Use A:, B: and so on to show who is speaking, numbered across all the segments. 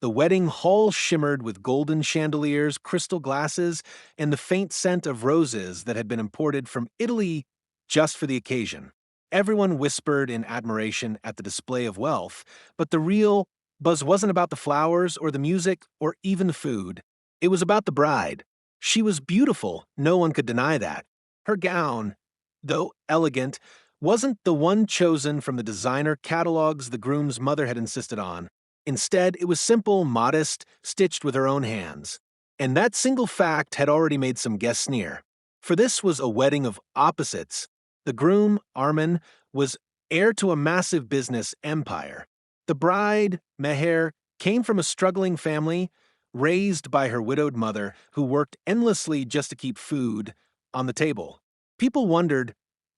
A: The wedding hall shimmered with golden chandeliers, crystal glasses, and the faint scent of roses that had been imported from Italy just for the occasion. Everyone whispered in admiration at the display of wealth, but the real buzz wasn't about the flowers or the music or even the food. It was about the bride. She was beautiful, no one could deny that. Her gown, though elegant, wasn't the one chosen from the designer catalogs the groom's mother had insisted on. Instead, it was simple, modest, stitched with her own hands. And that single fact had already made some guests sneer. For this was a wedding of opposites. The groom, Armin, was heir to a massive business empire. The bride, Meher, came from a struggling family, raised by her widowed mother, who worked endlessly just to keep food on the table. People wondered,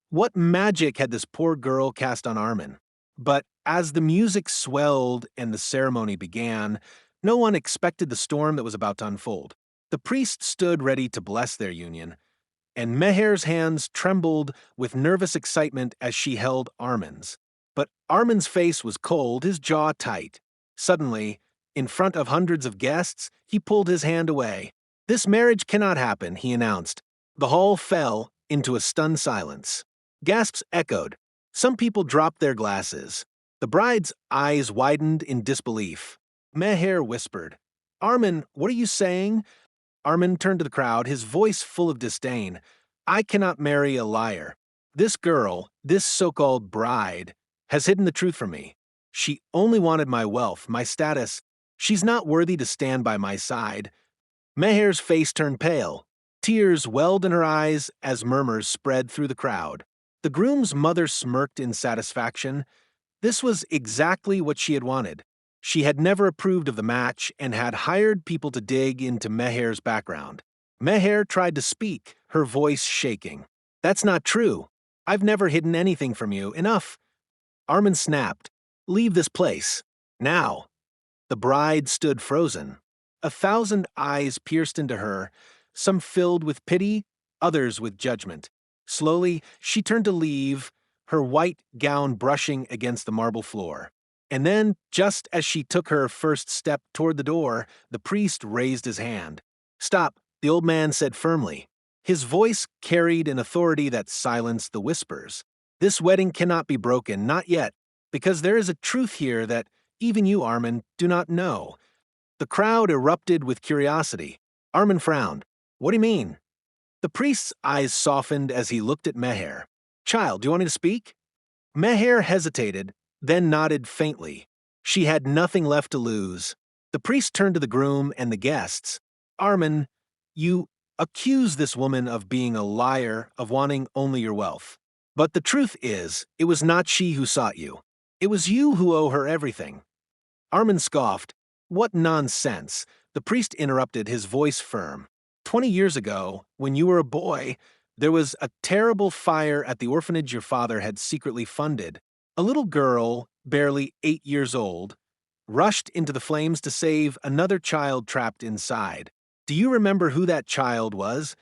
A: what magic had this poor girl cast on Armin? But as the music swelled and the ceremony began, no one expected the storm that was about to unfold. The priest stood ready to bless their union, and Meher's hands trembled with nervous excitement as she held Armin's. But Armin's face was cold, his jaw tight. Suddenly, in front of hundreds of guests, he pulled his hand away. "This marriage cannot happen," he announced. The hall fell into a stunned silence. Gasps echoed. Some people dropped their glasses. The bride's eyes widened in disbelief. Meher whispered, "Armin, what are you saying?" Armin turned to the crowd, his voice full of disdain. "I cannot marry a liar. This girl, this so-called bride, has hidden the truth from me. She only wanted my wealth, my status. She's not worthy to stand by my side." Meher's face turned pale. Tears welled in her eyes as murmurs spread through the crowd. The groom's mother smirked in satisfaction. This was exactly what she had wanted. She had never approved of the match and had hired people to dig into Meher's background. Meher tried to speak, her voice shaking. "That's not true. I've never hidden anything from you. Enough." Armin snapped. "Leave this place. Now." The bride stood frozen. 1,000 eyes pierced into her, some filled with pity, others with judgment. Slowly, she turned to leave, her white gown brushing against the marble floor. And then, just as she took her first step toward the door, the priest raised his hand. "Stop," the old man said firmly. His voice carried an authority that silenced the whispers. "This wedding cannot be broken, not yet, because there is a truth here that even you, Armin, do not know." The crowd erupted with curiosity. Armin frowned. "What do you mean?" The priest's eyes softened as he looked at Meher. "Child, do you want me to speak?" Meher hesitated, then nodded faintly. She had nothing left to lose. The priest turned to the groom and the guests. "Armin, you accuse this woman of being a liar, of wanting only your wealth. But the truth is, it was not she who sought you. It was you who owe her everything." Armin scoffed. "What nonsense!" The priest interrupted, his voice firm. 20 years ago, when you were a boy, there was a terrible fire at the orphanage your father had secretly funded. A little girl, barely 8 years old, rushed into the flames to save another child trapped inside. Do you remember who that child was?"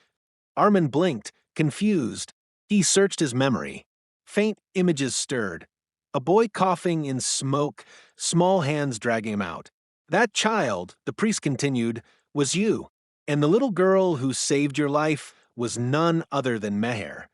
A: Armin blinked, confused. He searched his memory. Faint images stirred. A boy coughing in smoke, small hands dragging him out. "That child," the priest continued, "was you. And the little girl who saved your life was none other than Meher."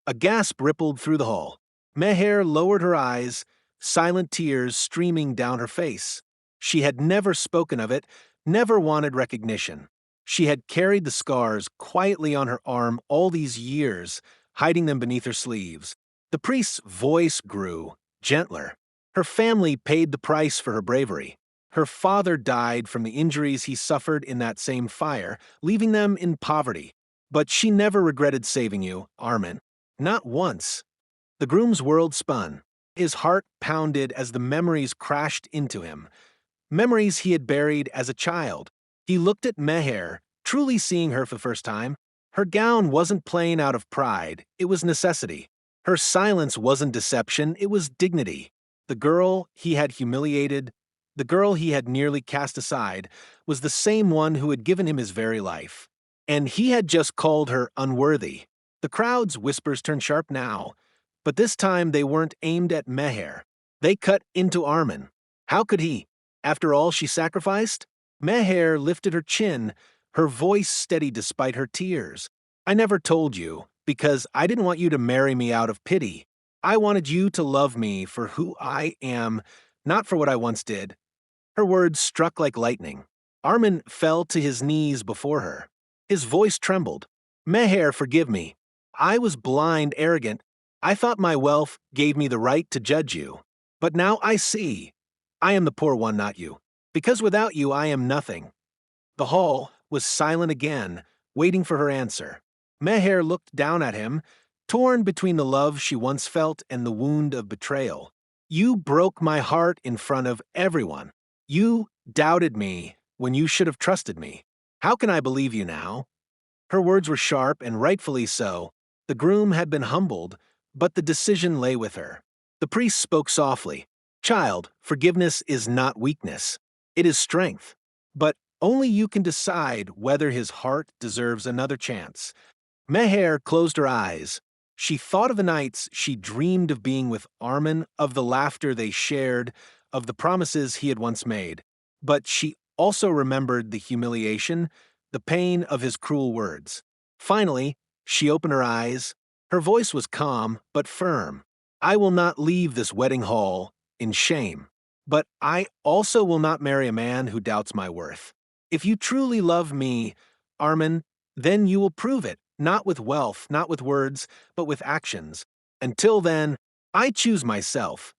A: A gasp rippled through the hall. Meher lowered her eyes, silent tears streaming down her face. She had never spoken of it, never wanted recognition. She had carried the scars quietly on her arm all these years, hiding them beneath her sleeves. The priest's voice grew, gentler. Her family paid the price for her bravery. Her father died from the injuries he suffered in that same fire, leaving them in poverty. But she never regretted saving you, Armin. Not once. The groom's world spun. His heart pounded as the memories crashed into him. Memories he had buried as a child. He looked at Meher, truly seeing her for the first time. Her gown wasn't plain out of pride, it was necessity. Her silence wasn't deception, it was dignity. The girl he had humiliated, the girl he had nearly cast aside, was the same one who had given him his very life. And he had just called her unworthy. The crowd's whispers turned sharp now, but this time they weren't aimed at Meher. They cut into Armin. How could he? After all she sacrificed? Meher lifted her chin, her voice steady despite her tears. I never told you, because I didn't want you to marry me out of pity. I wanted you to love me for who I am, not for what I once did. Her words struck like lightning. Armin fell to his knees before her. His voice trembled. Meher, forgive me. I was blind, arrogant. I thought my wealth gave me the right to judge you. But now I see. I am the poor one, not you. Because without you, I am nothing. The hall was silent again, waiting for her answer. Meher looked down at him, torn between the love she once felt and the wound of betrayal. You broke my heart in front of everyone. You doubted me when you should have trusted me. How can I believe you now? Her words were sharp, and rightfully so. The groom had been humbled, but the decision lay with her. The priest spoke softly. Child, forgiveness is not weakness. It is strength. But only you can decide whether his heart deserves another chance. Meher closed her eyes. She thought of the nights she dreamed of being with Armin, of the laughter they shared, of the promises he had once made. But she also remembered the humiliation, the pain of his cruel words. Finally, she opened her eyes. Her voice was calm but firm. I will not leave this wedding hall in shame, but I also will not marry a man who doubts my worth. If you truly love me, Armin, then you will prove it, not with wealth, not with words, but with actions. Until then, I choose myself.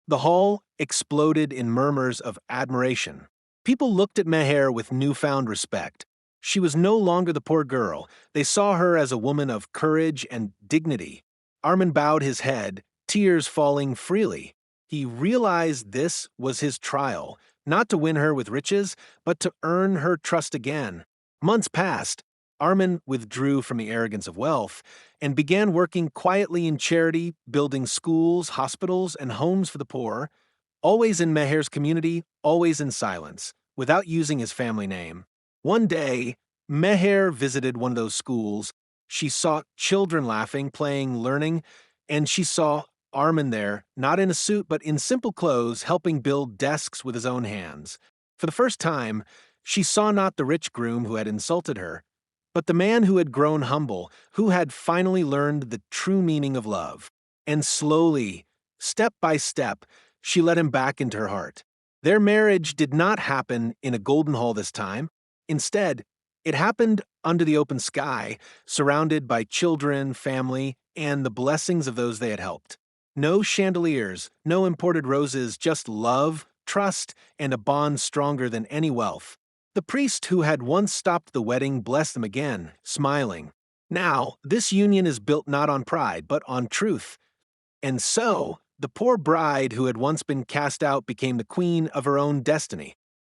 A: The hall exploded in murmurs of admiration. People looked at Meher with newfound respect. She was no longer the poor girl. They saw her as a woman of courage and dignity. Armin bowed his head, tears falling freely. He realized this was his trial, not to win her with riches, but to earn her trust again. Months passed. Armin withdrew from the arrogance of wealth and began working quietly in charity, building schools, hospitals, and homes for the poor, always in Meher's community, always in silence, without using his family name. One day, Meher visited one of those schools. She saw children laughing, playing, learning, and she saw Armin there, not in a suit but in simple clothes, helping build desks with his own hands. For the first time, she saw not the rich groom who had insulted her, but the man who had grown humble, who had finally learned the true meaning of love. And slowly, step by step, she let him back into her heart. Their marriage did not happen in a golden hall this time. Instead, it happened under the open sky, surrounded by children, family, and the blessings of those they had helped. No chandeliers, no imported roses, just love, trust, and a bond stronger than any wealth. The priest who had once stopped the wedding blessed them again, smiling. Now, this union is built not on pride, but on truth. And so, the poor bride who had once been cast out became the queen of her own destiny.